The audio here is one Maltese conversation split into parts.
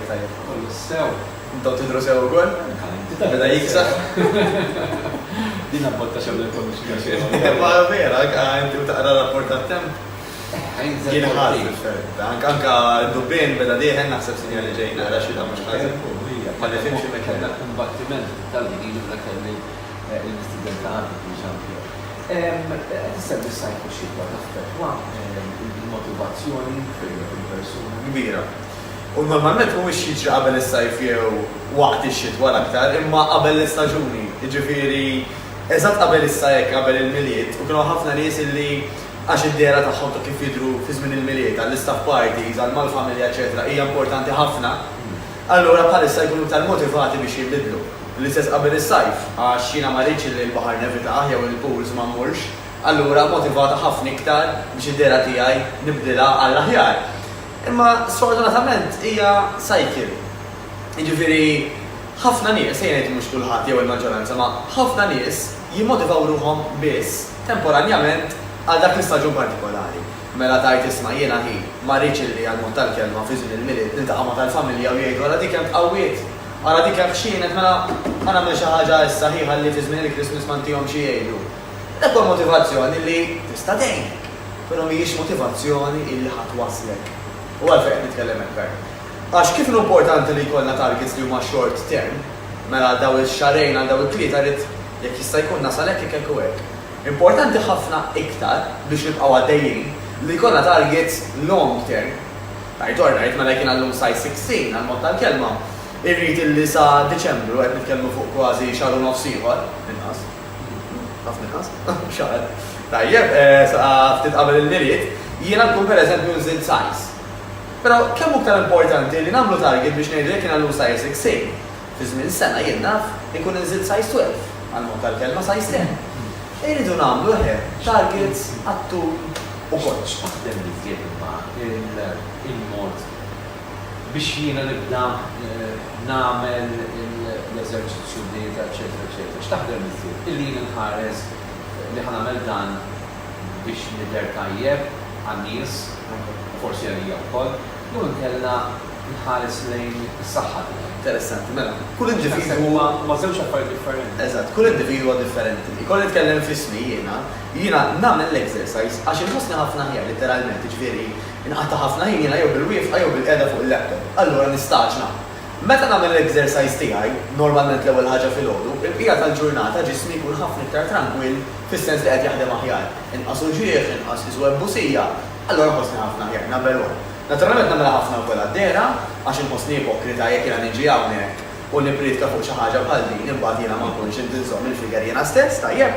tajjeb tajjeb. Kollu sew. Intom tidru sew ukoll? Beda jiksa. Din abbotta xogħol il-Commission xejn. Ma vera, inti taqra rapport tat-temp. Jien ħadd anka dubbien beda dieħel naħseb sinjali ġejna għal xi ta' mhux ħażin. Ma nifhimx imma kellna imbattiment tal-ġdid u kelli l-istudent għandi biex Tista' bissajt u xitwa taffetwa il-motivazzjoni fil-persuna. Kbira. U normalment mhuwiex jiġri qabel is-sajf jew waqt ix-xitwa l-aktar, imma qabel l-istaġuni. Jiġifieri eżatt qabel is-sajf qabel il-miliet u kienu ħafna nies illi għax id-dera tagħhom ta' kif jidhru fi żmien il-miliet għall-istaff parties, għall-mal-familja eċetera, hija importanti ħafna. Allura bħalissa jkunu iktar motivati biex jibdlu. L-istess qabel is-sajf, għax jiena ma rridx li l-baħar nevitaħ jew il-pools ma mmurx, allura motivata ħafna iktar biex id-dera tiegħi nibdilha għall-aħjar. Imma sfortunatament hija cycle. Jiġifieri ħafna nies, jgħid mhux kulħadd jew il-maġġoranza, ma ħafna nies jimmotivaw ruhom biss temporanjament għal dak l-istaġun partikolari. Mela tajt isma' jiena ma rridx li għal-mod tal-kelma fi żmien il-miliet niltaqa' ma' tal-familja u jgħidu ara dik hemm tqawwiet. Ara dik hemm xienet mela nagħmel xi ħaġa saħiħa li fi żmien il-Christmas ma ntihom xi jgħidu. Dak huwa motivazzjoni li tista' tgħinek, però mhijiex motivazzjoni li ħadd waslek. U għalfejn nitkellem hekk. Għax kif importanti li jkollna targets li huma short term, mela daw ix-xarejn għal daw il-tlieta rid jekk jista' jkun nasal hekk hekk u hekk. Importanti ħafna iktar biex nibqgħu għaddejjin li jkollna targets long term. Rajt mela kien għallum size 16 għal-mod tal-kelma. Irrid illi sa Deċembru qed nitkellmu fuq kważi xahar u nofs ieħor inqas. Naf inqas? Xahar. Tajjeb, ftit qabel il-miliet, jiena nkun pereżempju nżid size. Però kemm iktar importanti li nagħmlu target biex ngħidu jekk nagħmlu size 16. Fi żmien sena jien naf inkun nżid size 12 għal-mod tal-kelma size 10. Irridu nagħmlu targets għattul ukoll. X'taħdem li żjed imma il-mod biex jiena nibda nagħmel l-eżerċizzju dieta, eċetera, eċetera. X'taħdem iżjed? Illi nħares li ħanamel dan biex nidher tajjeb għan-nies, forsi għalija wkoll, jew inkella nħares lejn is-saħħa tiegħi. Interessanti, mela. Kull individwu ma żewġ affarijiet differenti. Eżatt, kull individwu huwa differenti. Ikoll nitkellem f'ismi jiena nagħmel l-exercise għax inħossni ħafna ħjar letteralment, jiġifieri inqatta' ħafna ħin jiena jew bil-wieqfa jew bil-qiegħda fuq il-laptop. Allura nistaġna. Meta nagħmel l-exercise tiegħi, normalment l-ewwel ħaġa filgħodu, il-bqija tal-ġurnata ġismi jkun ħafna iktar tranquill fis-sens li qed jaħdem aħjar. Inqas ġieħ, inqas isweb busija, allura ħossni ħafna ħjar, nagħmel wara. Naturalment nagħmel ħafna wkoll għad-dera għax inħossni ipokrita jekk jiena niġi hawnhekk u nippritka fuq xi ħaġa bħal din imbagħad jiena ma nkunx inti nżomm il-figer jiena stess, tajjeb.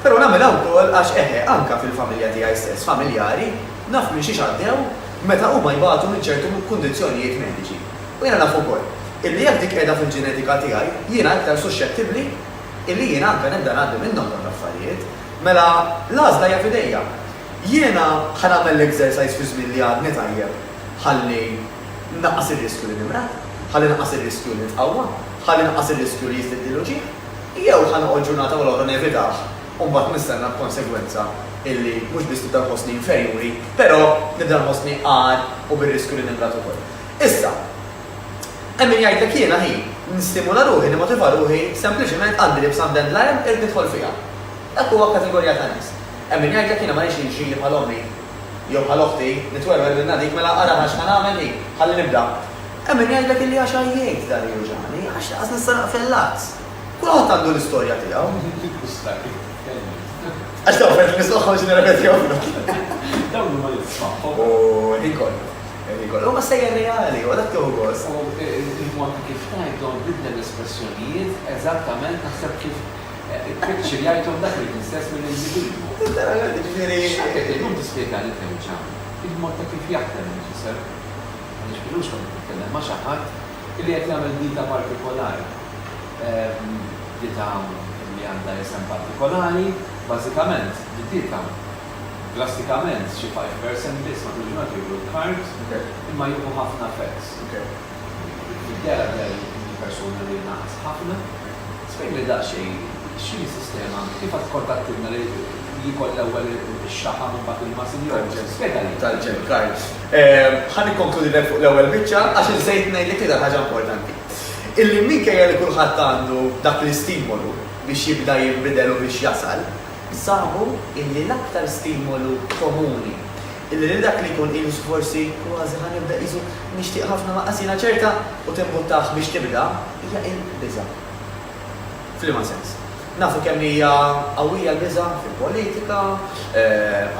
Però nagħmilha wkoll għax anke fil-familja tiegħi stess, familjari, naf minn xi għaddew meta huma jbagħtu minn ċertu kundizzjonijiet mediċi. U jiena naf ukoll illi jekk dik qiegħda fil-ġenetika tiegħi jiena aktar suscettibbli illi jiena anke nibda ngħaddi minnhom dawn l-affarijiet, mela l-għażla hija f'idejja. Jiena ħanagħmel l-exercise fi żmien li għadni tajjeb ħalli naqqas ir-riskju li nimrat, ħalli naqqas ir-riskju li nitqawwa, ħalli naqqas ir-riskju li jiżdied il-loġi, jew ħanoqgħod ġurnata wara nevitaħ u mbagħad nistenna b'konsegwenza illi mhux biss nibda nħossni inferjuri, però nibda nħossni għar u bir-riskju li nimrat ukoll. Issa, hemm min jgħidlek jiena nistimula ruħi, nimmotiva ruħi, sempliċement għandi li b'sam deadline irid nidħol fiha. Dak huwa kategorija ta' nies. Hemm min jgħidlek jiena ma nix inġili bħal ommi jew bħal oħti nitwerwer lil nadik mela ara għax nagħmel ħalli nibda. Hemm min jgħidlek illi għax jgħid dan juġani għax laqas nistaraq fil-lazz. Kulħadd għandu l-istorja tiegħu. Għax tafet nisloħħa biex nirrepetihom. Dawn ma jisma'hom. U inkoll. Huma sejjer reali, u dak kieku gost. Il-mod kif tajtom bidda l-espressjonijiet eżattament naħseb kif il-picture jgħidhom dak li tinstess mill-individwu. Illum tispjega li kemm ċam. Il-mod ta' kif jaħdem il-ġisem. Għaliex bilux kont nitkellem ma' xi ħadd illi qed jagħmel dieta partikolari. Dieta li għandha isem partikolari, bażikament dieta drastikament xi 5% biss ma tiġu nagħtilu carbs imma jieħu ħafna fats. Id-dera persuna li naqas ħafna, spjeg li daqsxejn x'inhi sistema kif qed kontattilna li li jkoll l-ewwel ix-xaħam imbagħad il-muscle jew spjega li. Tal-ġem, Karl. Ħan ikkonkludi fuq l-ewwel biċċa għax insejt ngħidlek kien ħaġa importanti. Illi minkejja li kulħadd għandu dak l-istimolu biex jibda jinbidel u biex jasal, sabu illi l-aktar stimolu komuni illi dak li jkun qisu forsi kważi ħanibda qisu nixtieq ħafna maqasina ċerta u timbuttaħ biex tibda hija l-biża'. F'liema sens. Nafu kemm hija qawwija l-biża' fil-politika,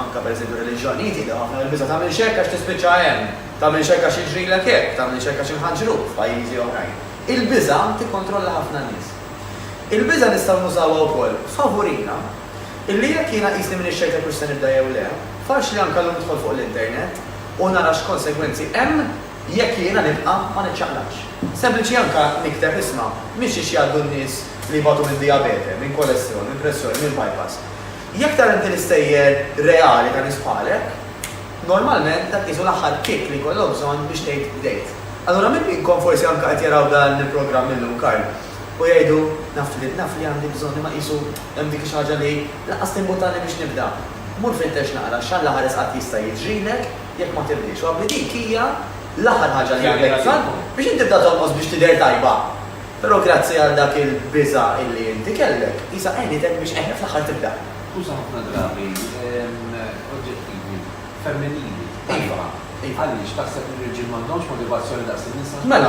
anke pereżempju reliġjonijiet li ħafna l-biża' tagħmel xekk għax tispiċċa hemm, tagħmel xekk għax jiġrilek hekk, tagħmel xekk għax inħaġruk f'pajjiżi oħrajn. Il-biża' tikkontrolla ħafna nies. Il-biża' nistgħu nużawha wkoll favorina illi jekk jiena qisni minn ix-xejn ta' se nibda jew le, faċli anke l nidħol fuq l-internet u nara x'konsegwenzi hemm jekk jiena nibqa' ma niċċaqlax. Sempliċi anke nikteb isma' mhix ix jgħaddu n-nies li jbagħtu minn diabete, minn kolesterol, minn pressjoni, minn bypass. Jekk tara inti l-istejjer reali ta' nies bħalek, normalment dak isu l-aħħar kick li jkollhom bżonn biex tgħid bdejt. Allura min minnkom forsi anke qed jaraw dan il-programm illum Karl u jgħidu naf li għandi bżonn ma qisu hemm dik xi ħaġa li lanqas timbuttani biex nibda. Mur fintex naqra x'għal l-aħħar isqat jista' jiġrilek jekk ma tibdiex. U għabli dik hija l-aħħar ħaġa li għandek bżonn biex inti tibda tonqos biex tidher tajba. Però grazzi għal dak il-biża' illi inti kellek, isa għenitek biex fl-aħħar tibda. Tuża ħafna drabi oġġettivi femminili. Iva. Għaliex taħseb li l-irġiel m'għandhomx motivazzjoni daqs in-nisa? Mela,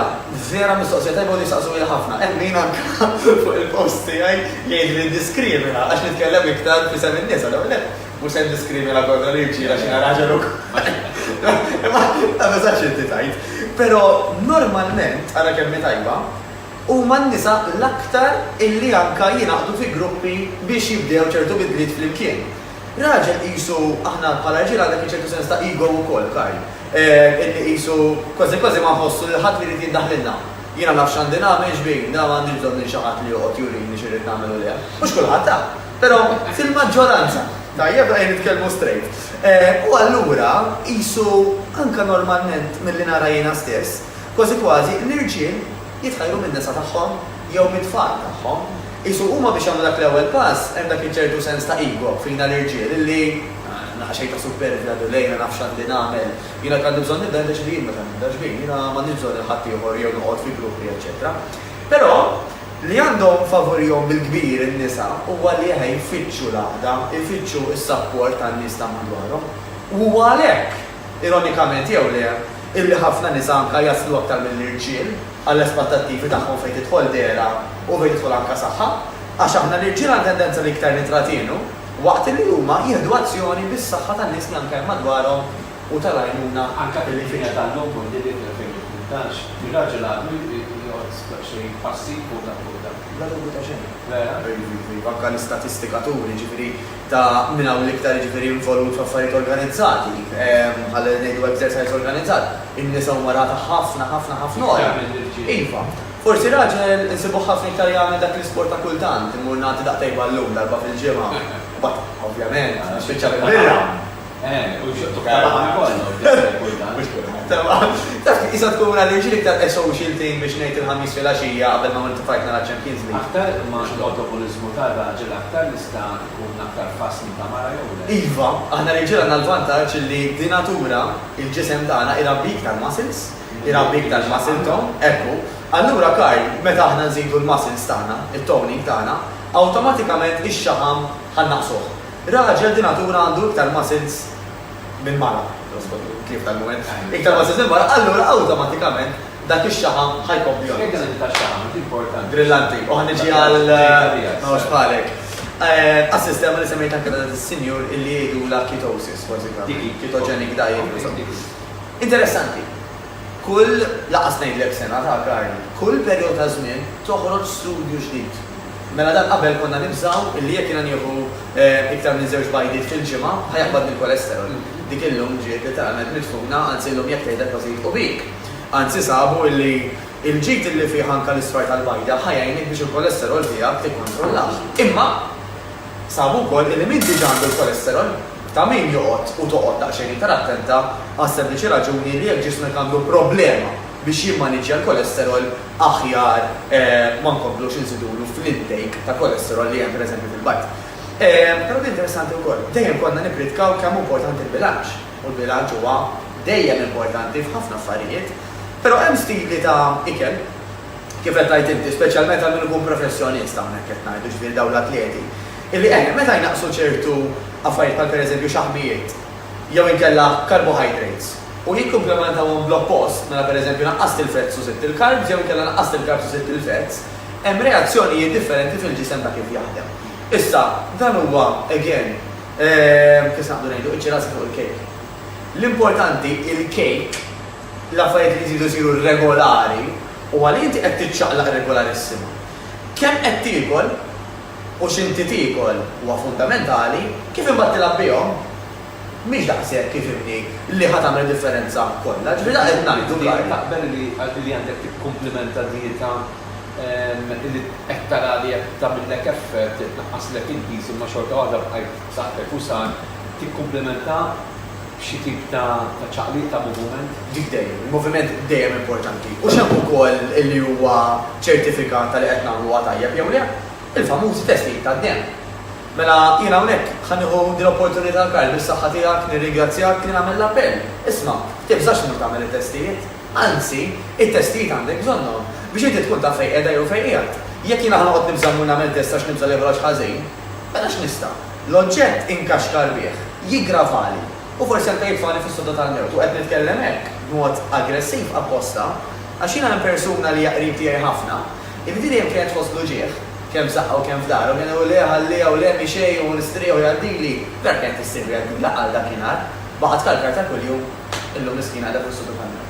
vera mistoqsija tajba li saqsu ilha ħafna. Hemm min anke fuq il-post tiegħi jgħid li diskrimina għax nitkellem iktar fisem in-nisa l mhux se ndiskrimina kontra l-irġiel għax jiena raġel ukoll. Ma tabeżax inti tajt. Però normalment ara kemm tajba huma n-nisa l-aktar illi anke jingħaqdu fi gruppi biex jibdew ċertu bidliet flimkien. Raġel qisu aħna bħala raġel għandek ċertu sens ta' ego wkoll Karl. Illi qisu kważi ma nħossu li ħadd li jrid jindaħlilna. Jiena naf x'għandi nagħmel xbejn, da m'għandi bżonn li xi ħadd li joqgħod jurini x'irid nagħmel u le. Mhux kulħadd ta' però fil-maġġoranza tajjeb qegħdin nitkellmu straight. U allura qisu anke normalment milli nara jiena stess, kważi l-irġiel jitħajru min-nisa tagħhom jew mit-tfal tagħhom. Isu huma biex għamlu dak l-ewwel pass hemm dak iċ-ċertu sens ta' ego fina l-irġiel illi xejn ta' supervja lejna naf x'għandi nagħmel. Jiena kandi bżonn nibda ġbien meta nibda ġbien, jiena m'għandix bżonn il-ħadd ieħor jew noqgħod fi gruppi eċetera. Però li għandhom favorihom bil-kbir in-nisa huwa li jfittxu l-għaqda, jfittxu s-sapport tan-nies ta' madwarhom. U għalhekk, ironikament jew le, illi ħafna nisa anke jaslu aktar mill-irġiel għall-espettattivi tagħhom fejn tidħol dera u fejn tidħol anke saħħa, għax aħna l-irġiel għandna tendenza li iktar nitratinu waqt li huma jieħdu azzjoni bis-saħħa tan-nies li anke madwarhom u tal-għajnuna anke fil-linja tal-lum u li fil-2018 ir-raġel għadu jgħod xejn passiv fuq dak. La dobu ta' xejn. Vera? Anke l-istatistikaturi ġifieri ta' minn hawn l-iktar ġifieri involut f'affarijiet organizzati, ħalli ngħidu exercise organizzat, in-nisa huma rata ħafna ora. Iva. Forsi raġel insibu ħafna iktar jagħmel dak l-isport ta' kultant, imur nagħti daqtejn ballum darba fil-ġimgħa. Bat, ovvjament, spiċċa bil-birra. U xottuħ kollu. Taf, isa tkun għal irġiel iktar social team biex ngħid il-ħamis fil-għaxija qabel ma mortu fajt nara Champions League. Aktar ma l-autopolizmu tar-raġel aktar jista' jkun aktar fassli ta' mara jew le. Iva, aħna l-irġiel għandna l-vantaġġ li di natura il-ġisem tagħna irabbik tal-muscles, irabbik tal-muscle tone, ekku. Allura Karl, meta aħna nżidu l-muscles tagħna, it-toning tagħna, awtomatikament ix-xaħam ħannaqsuh. Raġel di natura għandu iktar muscles minn mara. Kif tal-moment. Iktar muscles minn mara, allura awtomatikament dak ix-xaħam ħajkompli għal. Ejda ta' xaħam, importanti. Brillanti, u ħaniġi għal mawx bħalek. Għas-sistema li semmejt anke s-senjur illi jgħidu la ketosis, ketogenic diet. Interessanti. Kull laqas ngħidlek sena ta' Karl, kull perjod ta' żmien toħroġ studju ġdid. Mela dan qabel konna nibżgħu illi jekk jiena nieħu iktar minn żewġ bajdiet fil-ġimgħa ħajaqbad mill-kolesterol. Dik illum ġiet literalment mitfuna anzi llum jekk tgħidek bażit u bik. Anzi sabu illi il-ġid illi fih anke l-isfar tal-bajda ħajjejnek biex il-kolesterol tiegħek tikkontrollax. Imma sabu wkoll illi min diġà għandu l-kolesterol ta' min joqgħod u toqgħod daqsxejn iktar attenta għas sempliċi raġuni li jekk ġismek għandu problema biex jimmaniġġja l-kolesterol aħjar ma nkomplux inżidulu fl-intake ta' kolesterol li hemm pereżempju fil-bajt. Però interessanti wkoll, dejjem konna nipritkaw kemm importanti l-bilanċ. U l-bilanċ huwa dejjem importanti f'ħafna affarijiet, però hemm stili ta' ikel, kif qed tgħid inti, speċjalment għal min ikun professjonista hawnhekk qed ngħidu ġifieri dawn l-atleti. Illi meta jnaqsu ċertu affarijiet bħal pereżempju xaħmijiet, jew inkella carbohydrates, u jikkomplementawhom bl-oppost, mela pereżempju naqqast il-fetts u sitt il-carbs, jew inkella naqqast il-carbs u sitt il-fetts, hemm reazzjonijiet differenti fil-ġisem ta' kif jaħdem. Issa, dan huwa, again, kif naqdu ngħidu, iċ-ċirasi fuq il-cake. L-importanti, il-cake, l-affarijiet li jżidu jsiru regolari, u għal inti qed tiċċaqlaq regolarissima. Kemm qed tiekol u x'inti tiekol huwa fundamentali, kif imbagħad tilab bihom, mhix daqshekk kif ibni li ħadd tagħmel differenza kollha. Ġifieri qed ngħidu taqbel li għandek tikkumplimenta dieta li qed tara li qed tagħmilek effett tnaqqaslek il-piż imma xorta waħda bqajt saħħek u sar tikkumplimenta b'xi tip ta' ċaqliq ta' moviment. Dik dejjem, il-moviment dejjem importanti. U x'hemm ukoll li huwa ċertifikat li qed nagħmluha tajjeb jew le? Il-famuż testijiet tad-dem. Mela jiena hawnhekk ħanieħu din l-opportunità Karl bis-saħħa tiegħek nirringrazzjak li nagħmel l-appell. Isma' tibżax mur tagħmel it-testijiet. Anzi, it-testijiet għandek bżonnhom biex inti tkun taf fejn qiegħda jew fejn qiegħed. Jekk jiena ħanoqgħod nibżamm u nagħmel test għax nibża level ħażin, mela x'nista'. L-oġġett inkaxkar bih, jiggravali, u forsi anke jitfani fis-soda tal-mewt u qed nitkellem hekk b'mod aggressiv apposta għax jiena hemm persuna li jaqrib tiegħi ħafna, illi din dejjem kienet fost luġieħ, kemm saħħa u kemm f'dar, u kienu le ħallija u le mixej u nistrieħu jgħaddili, dar kienet tissirri għaddi laqal dakinhar, baħad kalkar ta' kuljum illum miskina għadha fis-soda tal-mewt.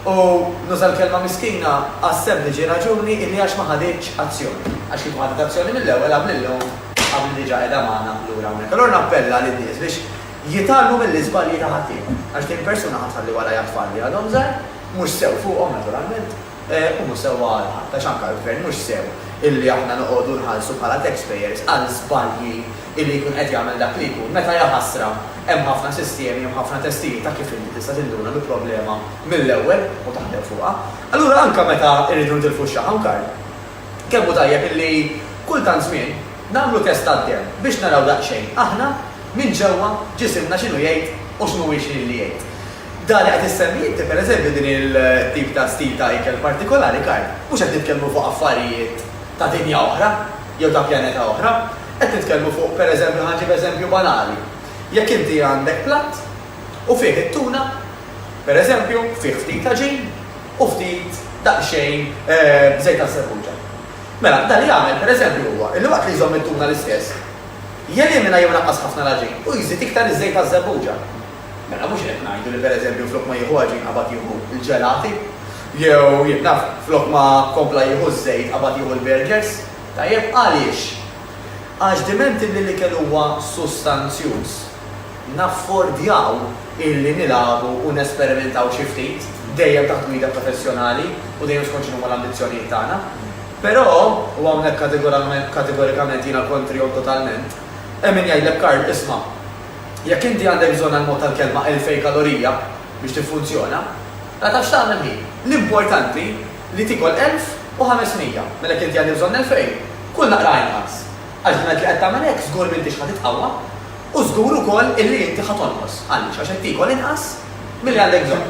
U nuża l-kelma miskina għas-seb li ġie raġuni illi għax ma ħaditx azzjoni. Għax kif ħadet azzjoni mill-ewwel qabel qabel diġà qiegħda magħna lura hawnhekk. Allura nappella lin-nies biex jitalmu mill-iżbalji ta' ħaddiem. Għax din persuna ħatħalli wara jatfalli għadhom żgħar, mhux sew fuqhom naturalment, u mhux sew għal ħadd għax anke l-gvern mhux sew illi aħna noqogħdu nħallsu bħala taxpayers għal żbalji illi jkun qed jagħmel dak li jkun. Meta hija ħasra hemm ħafna sistemi, hemm ħafna testijiet ta' kif inti tista' tinduna bil-problema mill-ewwel u taħdem fuqha. Allura anke meta rridu ntilfu x-xaħam Karl, kemm hu tajjeb illi kultant żmien nagħmlu test tad-dem biex naraw daqsxejn aħna minn ġewwa ġisimna x'inhu jgħid u x'inhu li jgħid. Dan qed issemmi inti pereżempju din il-tip ta' stil ta' ikel partikolari Karl, mhux qed nitkellmu fuq affarijiet ta' dinja oħra jew ta' pjaneta oħra, qed nitkellmu fuq pereżempju ħanġib eżempju banali. Jekk inti għandek platt u fih it-tuna, pereżempju fih ftit ta' ġin u ftit daqsxejn żejt ta' żebbuġa. Mela, dan li jagħmel pereżempju huwa illi waqt li jżomm it-tuna l-istess, jelimina jew naqqas ħafna l-ġin u jżid iktar iż-żejt ta' żebbuġa. Mela mhux qed ngħidu li pereżempju flok ma jieħu ġin qabad jieħu l-ġelati, jew jibnaf flok ma kompla jieħu żejt qabad jieħu l-burgers, tajjeb għaliex? Għax dimenti li kellu huwa sustanzjuż, naffordjaw illi nilagħbu u nesperimentaw xi ftit dejjem taħt gwida professjonali u dejjem skont x'inhuma l-ambizzjonijiet tagħna. Però u hawnhekk kategorikament jiena kontrihom totalment. Hemm min jgħidlek Karl isma', jekk inti għandek bżonn għall-mod tal-kelma 2000 kalorija biex tiffunzjona, taf x'tagħmel ħin. L-importanti li tikol 1500, mela inti għandek bżonn 2000, kull naqra inqas. Għax li qed tagħmel hekk żgur m'intix ħadd titqawwa u żgur ukoll illi inti ħadd tonqos. Għaliex għax qed tikol inqas milli għandek bżonn.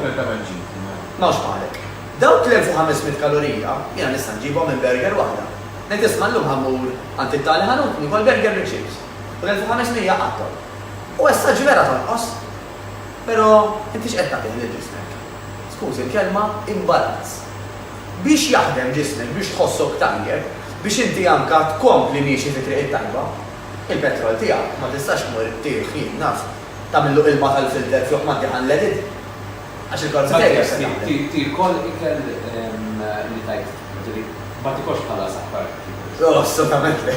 Mawx bħalek. Dawk l-1500 kalorija jiena nista' nġibhom minn burger waħda. Ngħid isma' llum ħammur għand it-tali ħanut nikol burger bil chips. U l-1500 għadhom. U issa ġvera tonqos. Però inti x'qed tagħmel lil ġismek. Skużi l-kelma imbalanz. Biex jaħdem ġismek, biex tħossok tajjeb, biex inti anke tkompli miexi fi triq it-tajba, il-petrol tiegħek ma tistax tmur tieħ jien naf tagħmillu ilma tal-filter flok ma tieħan ledid. Għax il-korza tiegħek tikol ikel li tajt ma tikolx bħala saħħar. Assolutament le.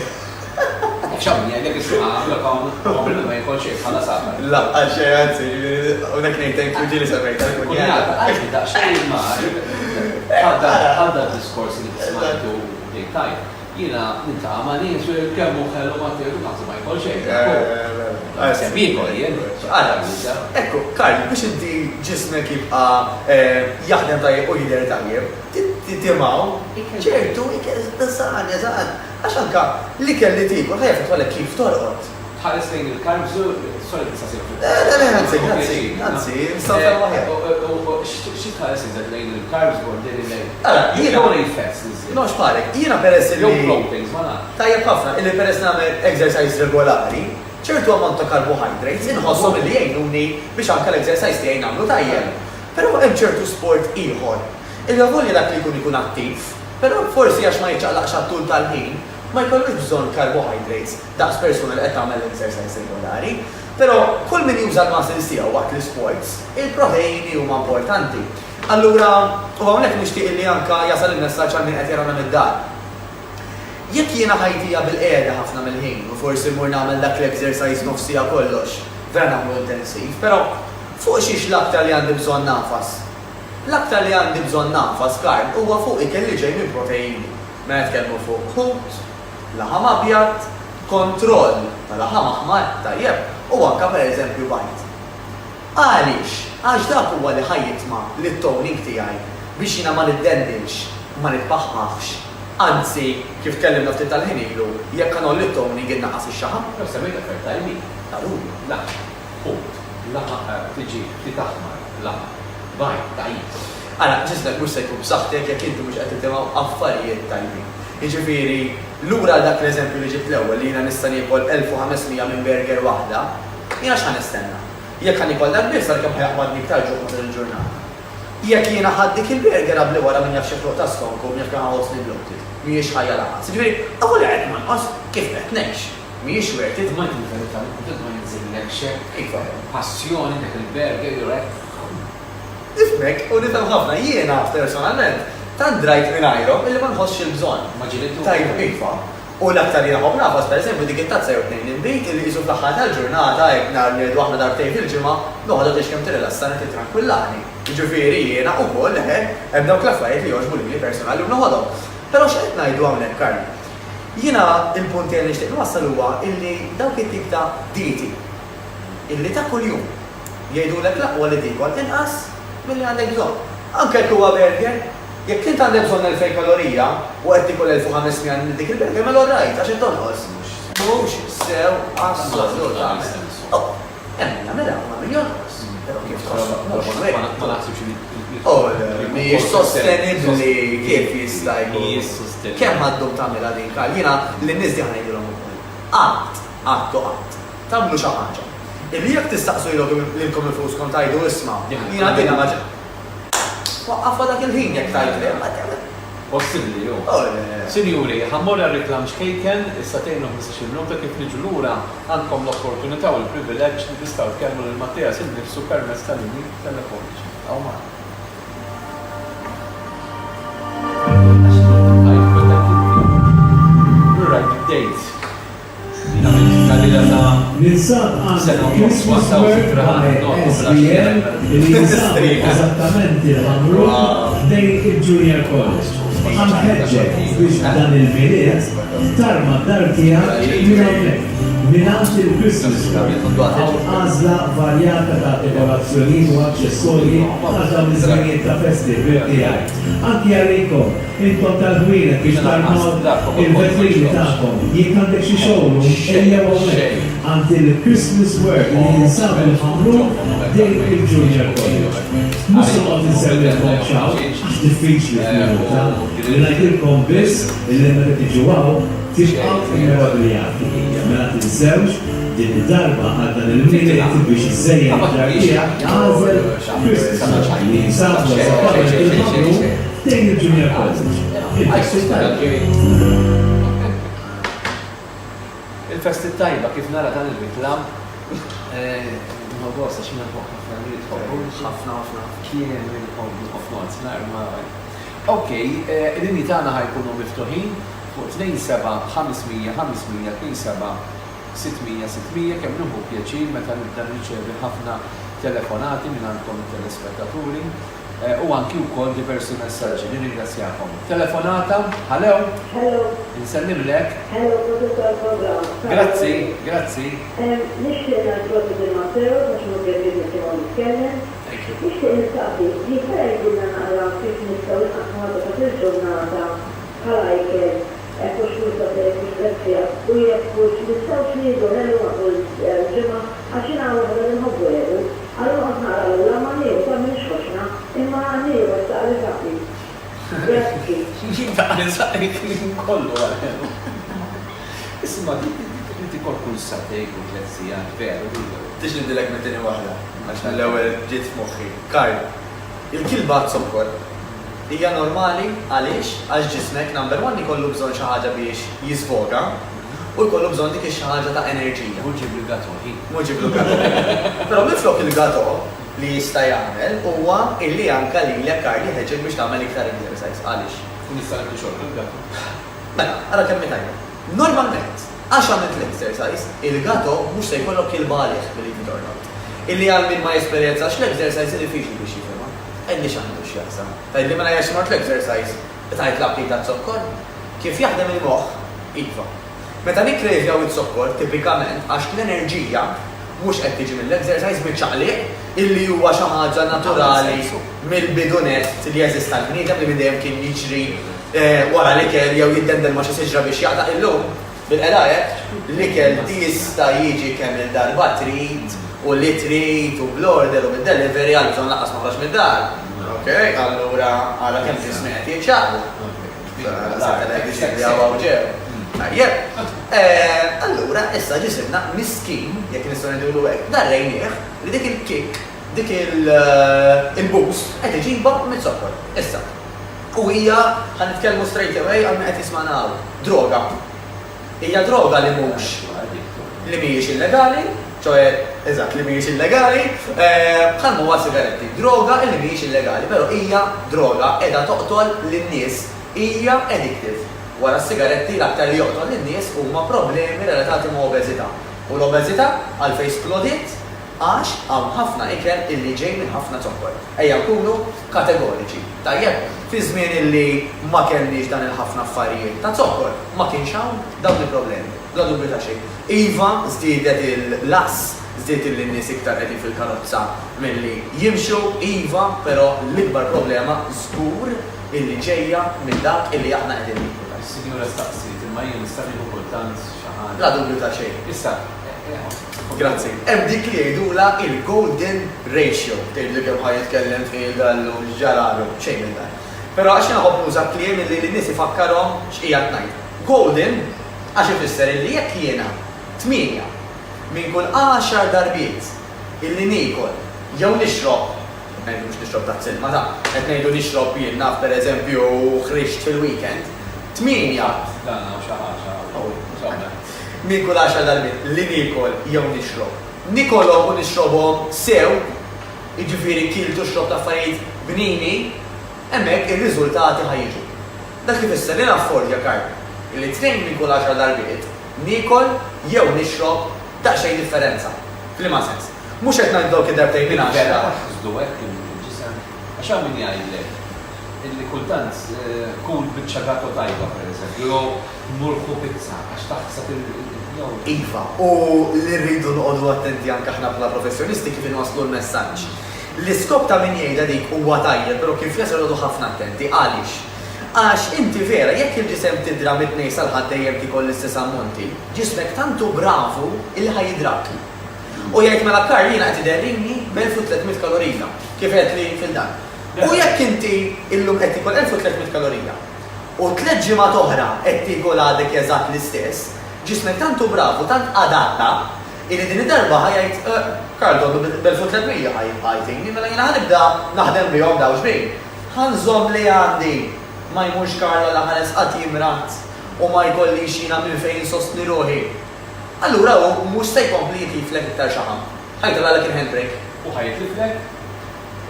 ċamni għedek isma għabel ma jkolx bħala saħħar. La, għax għanzi, unek nejtek uġili semmejta. Kunjata, għaxi daqxej ma għadda diskors li t-smajtu dik tajt. Jina ninta għamani kemmu xellu ma t-tiru naħsu ma jkolx Semmikol, jen. Ekku, Karl, biex inti ġismek jibqa jaħdem tajjeb u jider tajjeb, titimaw, ċertu ikel għax anka li kelli tiku, ħajja fitwalek kif torqod. Tħares lejn il-karbs, sorry t-sasir. Għanzi, s-sawta waħja. Xie tħares iżad lejn il-karbs borderi lejn? Jiena Jena fats. No, xparek, jiena peress Jow li. proteins, ma naf. Tajjeb ħafna, illi peress nagħmel exercise regolari, ċertu ammont ta' carbohydrates inħossom li jgħinuni biex anke l-exercise tiegħi nagħmlu tajjeb. Però hemm ċertu sport ieħor. Il-volja dak li jkun attiv, però forsi għax ma jiċċaqlaqx għat-tul tal-ħin, ma jkollux bżonn carbohydrates daqs persuna li qed tagħmel exercise regolari, però kull min juża l-muscles tiegħu waqt l-sports, il-proteini huma importanti. Allura, u hawnhekk nixtieq li anke jasal il-messaġġ għal min qed jarana mid-dar. Jekk jiena ħajtija bil-qiegħda ħafna mill-ħin u forsi mmur nagħmel dak l-exercise nofsija kollox, vera nagħmlu intensiv, però fuq xiex l-aktar li għandi bżonn nafas. L-aktar li għandi bżonn nafas karb huwa fuq ikelli ġej minn proteini. Meta tkellmu fuq ħut, laħam abjad, kontroll tal-laħam aħmar tajjeb u anke pereżempju bajt. Għaliex, għax dak huwa li ħajjitma lit-toning tiegħi biex jiena ma niddendilx, ma nitpaħħaħx. Anzi, kif tkellimna ftit tal-ħin ilu, jekk kan li t-toning innaqas ix-xaħam. Jew semmejt affarijiet tajbin. Għaluli. La, ħut, laħa tiġi titaħmar, laħa, bajt, tajjeb. Għala, ġistek mux se jkun b'saħħtek jekk inti mhux qed tittimaw affarijiet tajbin. Jiġifieri, lura dak l-eżempju li ġibt l-ewwel li jiena nista' niekol 1500 minn burger waħda, jiena x'ħan nistenna. Jekk ħan ikol dak biss kemm ħajaqbadni iktar ġurnata il-ġurnata. Jekk jiena ħaddik il-burger qabli wara min jaf xi floq ta' skonku min jaf kemm ħaħosni bloated, mhijiex ħajja laqas. Jiġifieri, awwel qed ma nqos kif qed ngħix. Mhijiex werti. Ma tinferita, ma jinżillek xejn, passjoni dak il-burger, jurek. Ifmek, u nifhem ħafna jiena personalment, tant drajt minn ajrom illi ma nħossx il-bżonn. Ma ġilitu. Tajb iva. U l-aktar jiena ħobb nafas, pereżempju dik it-tazza jew tnejn il-bejt li jisu fl-aħħar tal-ġurnata hekk nhar li waħda darbtejn fil-ġimgħa, noħodha biex kemm tirrilassani titranquillani. Jiġifieri jiena wkoll hemm dawk l-affarijiet li jogħġbu lili personali u noħodhom. Però x'qed ngħidu hawnhekk Karl? Jiena il-punt li nixtieq nwassal huwa illi dawk it-tip ta' dieti illi ta' kuljum jgħidulek l-aqwa li tikol inqas milli għandek bżonn. Anke jekk huwa burger, jekk int għandek bżonn 2000 kalorija u qed tikol 1500 minn dik il-burger mela orrajt għax intonqos. Mhux sew assolutament. Mela ma jonqos. Però kif Ma naħsibx li. Mhijiex sostenibbli kif jista' jkun. Mhijiex sostenibbli. Kemm għaddhom tagħmilha din Karl, jiena lin-nies di ħanajdilhom ukoll. Qatt. Tagħmlu xi ħaġa. Illi jekk tistaqsu lilkom infuskom tajdu isma' jiena dina ma waqqafha dak il-ħin jekk tajdu ma tagħmel. Possibbli, jo. Sinjuri, ħammur reklam xkejken, issa tgħinu 15 minuta kif niġu lura għandkom l-opportunità u l-privileġġ li tistgħu tkellmu lil Mattias innifsu permezz tal-linji telefoniċi. Aw ma. Ninsab għandna Christmas work by SBL li ninsab eżattament il-ħamru dejn il-Junior College. Għamħedġek biex dan il-miliet tarma dar-tija minn hawnhekk. Minant il-Christmas għaw għazla varjata ta' dekorazzjoni u aċċessorji għazla miżminijiet ta' festi bil-tijaj. Anki għallikom, intom tal-ħwina biex tarmaw il-vetrini ta'kom, jek għandek xie xogħlu, ejja għawnek għand il-Christmas work li jinsabu l-ħamru dejn il-Junior College. Musu għad nsemmiħkom ċaw, għax diffiċli fil-minuta, li najdilkom biss il-lemma t-ġuwaw tibqaw il-memorijati. Mela tinsewx din id-darba għal dan il-miliet biex iżejjed id-darbija għażel Christmas li jinsabu eżattament il-ħamru dejn il-Junior College. Il-festi tajba kif nara dan il-reklam, ma bosta xina ħafna li tħobbu. ħafna. Kien il-ħobbu ħafna narma. Ok, id-dini tagħna ħajkunu miftuħin fuq 27-500, 27-600, kemm nuħu pjaċir meta nibda nirċevi ħafna telefonati minn għandkom telespettaturi u anki wkoll diversi messaġġi nirringrazzjakom. Telefonata, hallo. Hello. Insellimlek. Hello, professor program. Grazzi. Nixtieq ngħidlok il-Matteo biex nobgħet nitkellem. Nixtieq nistaqsi, jista' jgħidilna naqra kif nistgħu nqasmu għadha fil-ġurnata bħala ikel hekk mhux lezzja u jekk mhux nistgħux nieħdu ħelu matul ġimgħa għax jiena għandha nħobbu ħelu. Allura qed nara l-ewwel ma nieħu ta' minn xoxna imma nieħu issa għal Grazzi. kollu għal. Isma, inti kol kull satejk u tletzija, veru. Tix nidilek mettini wahda, għax l-ewel ġiet f'moħħi. Karl, il-kilba sokkor hija normali għaliex għax ġismek number one ikollu bżonn xi ħaġa biex jisfoga u jkollu bżonn dik xi ħaġa ta' enerġija. Muġib il-gato, Muġib il-gato. Però minflok il-gato li jista' jagħmel huwa illi anke lilek Karl jħeġġek biex tagħmel iktar exercise għaliex. Nista' nagħti xogħol il-gato. Mela, ara kemm tajba. Normalment, għax għamilt l-exercise, il-gato mhux se jkollok il-balieħ believe it or not. Illi għal min ma jesperjenzax l-exercise diffiċli biex jifhimha. Għalli x'għandu x'jaħsam. Tgħidli mela jgħax mort l-exercise, tajt l-appli ta' zokkor, kif jaħdem il-moħħ, iva. Meta nikrevjaw it-sokkor, tipikament għax l-enerġija mhux qed tiġi mill-exercise biċ-ċaqliq illi huwa xi ħaġa naturali mill-bidunet li jeżista l-bniedem li minn dejjem kien jiġri wara l-ikel jew jiddendel ma' xi siġra biex jaqtaq illum. Bil-qrajek l-ikel jista' jiġi kemm il-darba trid u li trid u bl-order u bid-delivery għal bżonn laqqas ma ħroġ mid-dar. Okej, allura ara kemm tismi qed jiċċaqlu. Tajjeb, allura issa ġisibna miskin, jekk nistgħu ngħidulu hekk, darrejnieh li dik il-kick, dik il-boost qed iġiba mit-sokkor. Issa. U hija ħanitkellmu straight away għal min qed jismanaw. Droga. Hija droga li mhux li mhijiex illegali, ċoe eżatt li mhijiex illegali, bħal huwa sigaretti. Droga li mhijiex illegali, però hija droga qiegħda toqtol lin-nies, hija addictive. Wara s-sigaretti l-aktar li joqtol lin-nies huma problemi relatati ma' obeżità. U l-obeżità għalfejn splodiet għax hawn ħafna ikel illi ġej minn ħafna zokkor. Ejja nkunu kategoriċi. Tajjeb, fi żmien illi ma kellniex dan il-ħafna affarijiet ta' zokkor, ma kienx hawn dawn il-problemi. Bla dubju ta' xejn. Iva żdiedet il-las, żdiedet il-nies iktar qegħdin fil-karozza milli jimxu, iva, però l-ikbar problema żgur illi ġejja minn dak illi aħna qegħdin niklu. Signora staqsit, imma jien nista' nieħu kultant xi ħaġa. Bla dubju ta' xejn. Issa, Grazzi. Hemm dik li jgħidula il-golden ratio. Tgħidli kemm ħaj jitkellem fil-gallu ġaralu, xejn minn dan. Però għax naħobb nuża kliem li n-nies ifakkarhom x'qiegħed ngħid. Golden għax ifisser illi jekk jiena 8 minn kull 10 darbiet illi niekol jew nixrob, mhux nixrob ta' silma ta' qed ngħidu nixrob jien naf pereżempju ħriġt fil-weekend, 8 dan hawn xi ħaġa. Min kull 10 darbiet li nikol jew nixrob. Nikolhom u nixrobhom sew, jiġifieri kiltu xrob ta' affarijiet bnini, hemmhekk ir-riżultati ħajġu. Dak ifisser li naffordja Karl, illi 2 minn kull 10 darbiet nikol jew nixrob daqsxejn differenza. F'liema sens. Mhux qed ngħid dawk id-darbtejn minn 10. Ħasdu hekk il-ġisem. Għax hawn min jgħidlek illi kultant kull biċċa gatto tajba pereżempju, jew murħu pizza għax taħseb Iva, u li rridu noqogħdu attenti anke aħna bħala professjonisti kif inwasslu l-messaġġ. L-iskop ta' min jgħidha dik huwa tajjeb, però kif jasal ħafna attenti għaliex. Għax inti vera, jekk il-ġisem tidra mit-tnejn sal-ħadd dejjem tikol l-istess ammonti, ġismek tantu bravu illi ħajidrak. U jgħid mela Karl jiena qed iderrini b'1300 kalorija, kif qed li fil-dan. U jekk inti illum qed tikol 1300 kalorija u 3 ġimgħat oħra qed tikol għadek eżatt l-istess, ġismek tantu bravu, tant adatta, illi din id-darba ħajajt, Karl donnu bil-1300 ħajtini, mela jiena ħanibda naħdem bihom daw xbejn. Ħanżom li għandi ma jmux Karl la ħares qatt jimrat u ma jkollix jiena minn fejn sostni ruħi. Allura hu mhux se jkompli jitliflek iktar xaħam. Ħajtolgħalek il-handbrake. U ħajtliflek?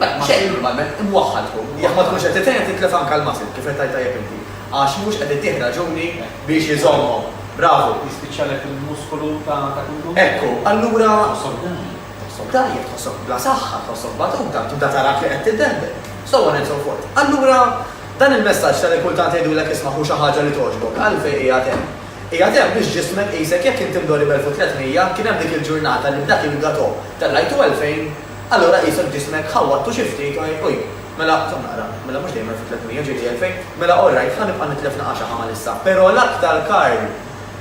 Xejn normalment imwaħħalkom. Jekk ma tkunx qed titgħid titlef anke l-masil kif qed tajjeb inti. Għax mhux qed ittieħ raġuni biex iżommhom. Bravo. Jispiċċalek il-muskolu ta' kullu. Ekku, allura Tħossok dajjed, tħossok bla saħħa, tħossok batuta, tibda tarak li qed tiddendel. So on and so forth. Allura dan il-messaġġ tal kultant jgħidulek isma' xi ħaġa li toġbok, għalfejn qiegħed hemm. Qiegħed hemm biex ġismek qisek jekk inti mdorri b'1300 kien hemm dik il-ġurnata li b'dak il-gatò tellajtu 2000 allora jisod ġismek ħawattu xi ftit uj, mela nara, mela mhux dejjem fit-300 ġieli 2000, mela orrajt ħa nibqa' nitlef naqaxa ħamal issa. Però l-aktar Karl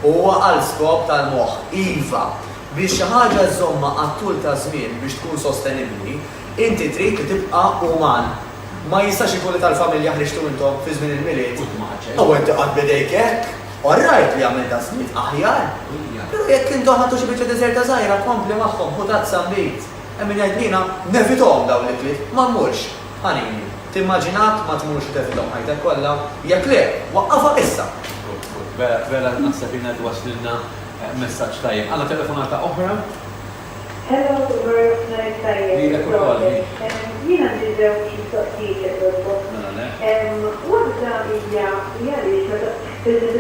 huwa għal skop tal-moħħ iva biex xi ħaġa żomma għat-tul ta' żmien biex tkun sostenibbli, inti trid li tibqa' uman. Ma jistax ikun li tal-familja ħriġtu intom fi żmien il-miliet. U inti qatt bidejk hekk, orrajt li għamil ta' żmien aħjar. Però jekk intom ħadtu xi biċċa deżerta żgħira kompli magħhom ħu tazza mbit. Hemm min jgħidlina nevithom dawn l-ikliet, ma mmurx. Ħanini, timmaġinat ma tmurx tefithom ħajtek kollha, jekk le, waqqafha issa. Vera naħseb inna waslilna messaġġ tajjeb. Għandna telefonata oħra? Hello, very nice. Jiena nżidew xi soqsijiet waħda hija li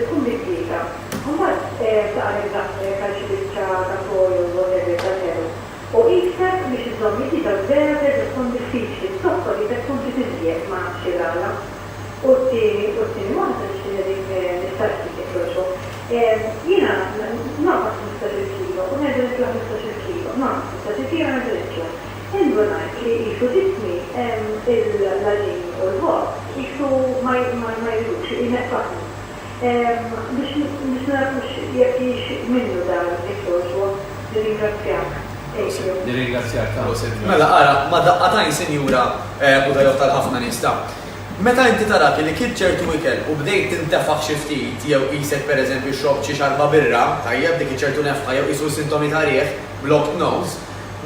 tkun biddita. Mbagħad taqreb daħsek għal xi biċċa ta' folju whatever ta' teru. U iktar biex iżomm jiddita vera tkun diffiċli, tokkol li tkun titiżjed ma' xi għala. U t-tieni waħda dik nistartik ikroċu. Jiena naqas 15 kilo, u ngħidu nitla 15 kilo, naqas 15 kilo ngħidu nitla. Indunajt li jishu jismi l-għalin u l-ħor, jishu ma jilux, jineqqaħni. Biex narafux jek jix minnu dar il-ektorġu, li-ringrazzjak. Nirringrazzjak ta' Mela, ara, ma daqqatajn sinjura u dajot tal-ħafna nista. Meta inti tarak li kien ċertu ikel u bdejt tintefaħ xi ftit jew qisek pereżempju xrobb xi xarba birra, tajjeb dik ċertu nefqa jew qisu sintomi ta' rieħ, blocked nose,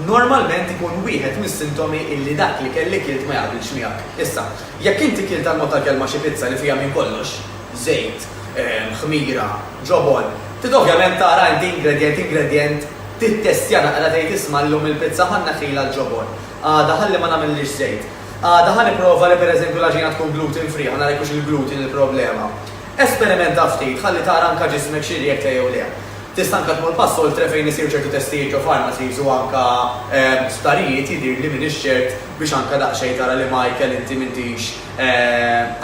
normalment ikun wieħed mis-sintomi illi dak li kelli kilt ma jaqbilx miegħek. Issa, jekk inti kilt tal-mod tal-kelma xi pizza li fiha minn kollox, żejt, ħmira, ġobon, tid ovvjament tara inti ingredient tittestja naqra tgħid isma' llum il-pizza ħanna ħila l-ġobon. Għada ħalli ma nagħmellix żejt. Għada ħan iprova li pereżempju l-aġina tkun gluten free, ħana rajkux il-gluten il-problema. Esperimenta ftit, ħalli tara anka ġismek xi riek jew le. Tista' anke tmur pass oltre fejn isir ċertu testijiet ġo pharmacies u anka sptarijiet jidir li m'iniex ċert biex anke daqsxejn tara li Michael inti m'intix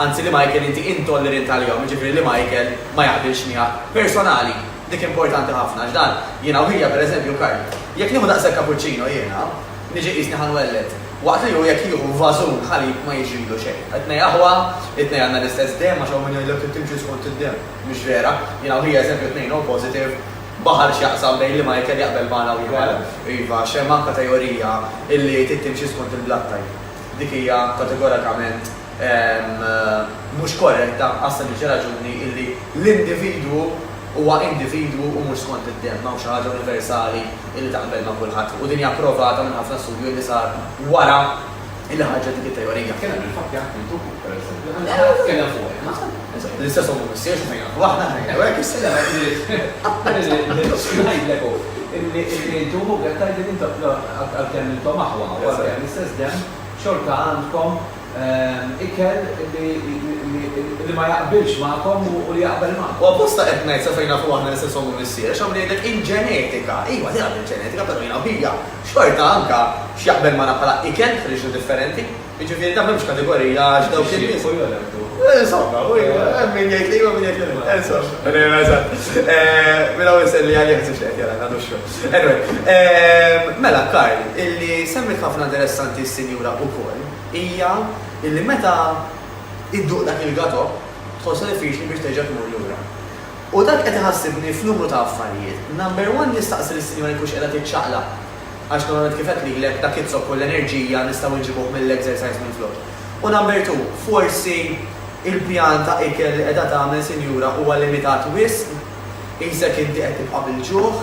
anzi li Michael inti intollerant għalihom, jiġifieri li Michael ma jaqbilx miegħek. Personali, dik importanti ħafna x'dan. Jiena u hija pereżempju Karl, jekk nieħu daqshekk cappuccino jiena, niġi qisni ħanwellet. Waqt li hu jekk jieħu vażun ħalib ma jiġrilu xejn. Qednej aħwa, qednej għandna l-istess dem għax hawn min jgħidlek trid timxi skont id-dem. Mhux vera, jiena u hija eżempju tnejn O positive, baħar x'jaqsam bejn li ma jkun jaqbel magħna u jgħid. Iva, xemm anke teorija illi trid timxi skont il-blood type. Dik hija kategorikament mhux korretta għas sempliċi raġuni illi l-individwu huwa individwu u mhux skont id-dem, ma' xi ħaġa universali illi taqbel ma' kulħadd. U din hija approvata minn ħafna studju li sar wara illi ħaġa dik it-teorija. Kien hemm il-fatt jaħdem tuku pereżempju. Kien hemm fuq. L-istess huma missiex ma jafu aħna hekk issejja. Ngħidlek hu illi intom qed tgħid intom għalkemm intom aħwa u għalkemm l-istess dem xorta għandkom ikel li ma jaqbilx magħkom u li jaqbel magħkom. U apposta qed ngħid sa fejn nafu aħna l-istess huma missiex, għam ngħidlek in-ġenetika, iva tira bil-ġenetika, però jiena hija xorta anke x'jaqbel magħna bħala ikel ħriġu differenti. Jiġifieri dak m'hemmx kategorija għax dawk in-nies. Insomma, min jgħid li min jgħid li. Insomma, mela wisel li għalih xejn jara għandu xogħol. Anyway, mela Karl, illi semmit ħafna interessanti s-sinjura wkoll hija illi meta idduq dak il-gato tħossha diffiċli biex terġa' tmur lura. U dak qed iħassibni f'numru ta' affarijiet. Number one nistaqsi lis-sinjura jkunx qiegħda tiċċaqlaq. Għax normalment kif qed lilek dak it-sokku l-enerġija nistgħu nġibuh mill-exercise minn flok. U number two, forsi il-pjan ta' ikel li qiegħda tagħmel sinjura huwa limitat wisq, isek inti qed tibqa' bil-ġuħ,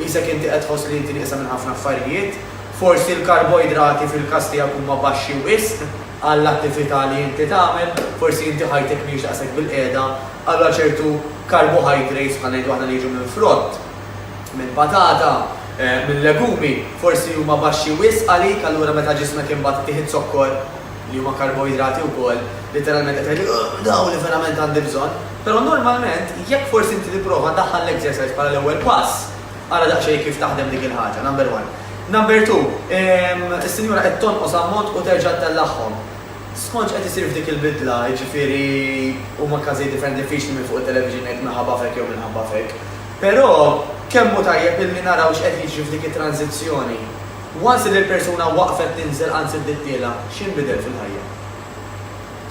isek inti qed tħoss li inti nieqsa minn ħafna affarijiet, forsi l-karboidrati fil-każ tiegħek huma baxxi wisq għall-attività li inti tagħmel, forsi inti ħajtek mhix daqshekk bil-qiegħda, allura ċertu carbohydrates bħal ngħidu aħna li jiġu minn frott, minn patata, minn legumi, forsi huma baxxi wisq għalik, allura meta ġismek imbagħad tieħed sokkor li huma karboidrati wkoll, literalment qed tgħid daw li verament għandi bżonn. Però normalment jekk forsi inti tipprova daħħal l-exercise bħala l-ewwel pass, ara daqsxejn kif taħdem dik il-ħaġa, number one. Number two, is-sinjura qed tonqos ammont u terġa' tellagħhom. Skonċ qed isir f'dik il-bidla, jiġifieri huma każijiet differenti diffiċli minn fuq it-television qed minħabba fek jew minħabba fek. Però kemm hu tajjeb illi naraw x'qed jiġri f'dik it-tranzizzjoni Once li l-persuna waqfet tinżel anzi d-dittiela, x'inbidel fil-ħajja?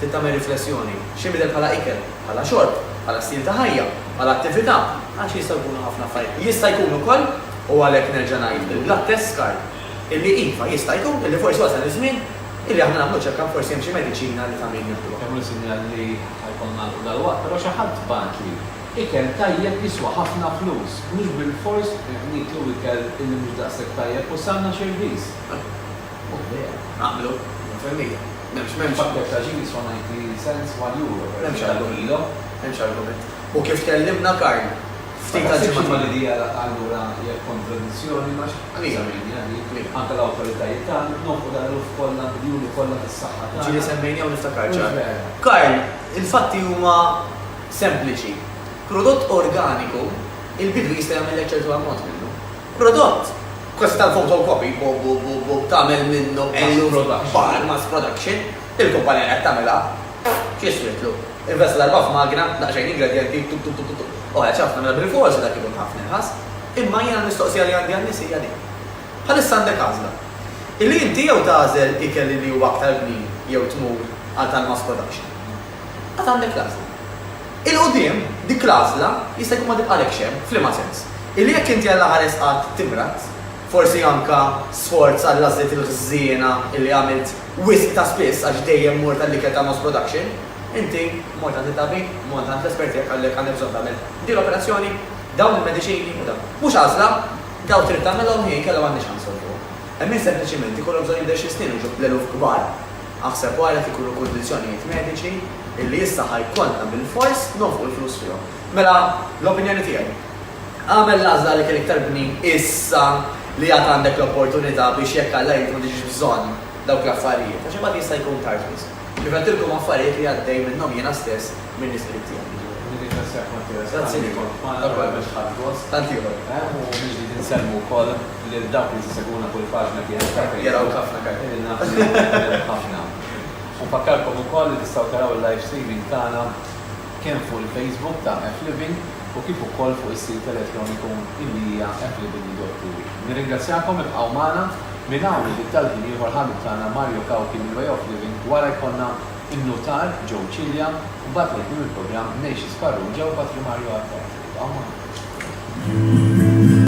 Tittamel riflessjoni, x'inbidel bħala ikel, bħala xorb, bħala stil ta' ħajja, bħala attività, għax jista' jkunu ħafna affarijiet. Jista' jkun ukoll u għalhekk nerġa' ngħid il-blood test card illi iva jista' jkun illi forsi wasal iż-żmien illi aħna nagħmlu ċekkab forsi hemm xi mediċina li tagħmel nieħdu. Kemm sinjal li ħajkun nagħtu dal-waqt, però xi ħadd bant li ikel tajjeb jiswa ħafna flus, mhux bil-fors niklu ikel illi mhux daqshekk tajjeb u sanna xerviż. Naqblu, femmija. M'hemmx Faktek ta' ġin jiswa 90 cents 1 euro. M'hemmx kilo. Hemmx argument. U kif tkellimna Karl, ftit ta' ġimgħa ġimgħa li hija allura hija kontradizzjoni ma anke l-awtoritajiet tagħna nofqu dal-luf kollha biljuni kollha fis-saħħa tagħna. ġieli semmejni u niftakar ċar. Karl, il-fatti huma sempliċi. Prodott organiku, il-bidu jista' jagħmel ċertu ammont minnu. Prodott kważi tal-fotokopi tagħmel minnu mass production, il-kumpanija qed tagħmilha x'jiswitlu. Invest darba f'magna, daqsxejn ingredienti ċafna mela bil-forsi dak ikun ħafna inħass, imma jiena l-mistoqsija li għandi għan-nies hija din. Bħalissa għandek għażla. Illi inti jew tagħżel ikel li huwa aktar kmin jew tmur għal tal-mass production. Għad għandek l-għażla. Il-qudiem dik l-għażla jista' jkun ma tibqalek xem, f'liema sens. Illi jekk inti għalla ħares qatt timrat, forsi anka sforz għal lażlet il-ħżiena illi għamilt wisq ta' spiss għax dejjem mur tal-ikel ta' mass production, inti mort għand it-tabib, mort għand l-esperti għallek għandek bżonn tagħmel din l-operazzjoni, dawn il-mediċini u dawn. Mhux għażla, daw trid tagħmelhom ħin kellha m'għandniex ħansolvu. Hemm sempliċiment ikollhom bżonn jibdew xi snin u ġob l-eluf kbar. Aħseb wara ikunu kundizzjonijiet mediċi illi issa ħajkollna bil-fors nofqu l-flus fihom. Mela l-opinjoni tiegħi. Għamel l-għażla li kell iktar bni issa li għad għandek l-opportunità biex jekk Alla jrid m'għandix bżonn dawk l-affarijiet. Għax imbagħad jista' jkun tard wisq. Kif għedtilkom affarijiet li għaddej minnhom jiena stess minn nies-trid tiegħi. Grazzi likom. Tanti ieħor. U niġi tinselmu wkoll lil dawk li tiseguna kull paġna kienet Jaraw ħafna ħafna. U fakkarkom ukoll li tistgħu taraw il-live streaming tagħna kemm fuq il-Facebook ta' F-Living u kif ukoll fuq is-sit elettroniku illi hija fliving.tv. Nirringrazzjakom ibqgħu magħna minn hawn li tal-ħin ieħor ħabib tagħna Mario Kawki minn Way of Living wara jkollna in-notar ġew Ċilja u mbagħad il-programm Nejxi Sparru ġew Patri Mario Artati.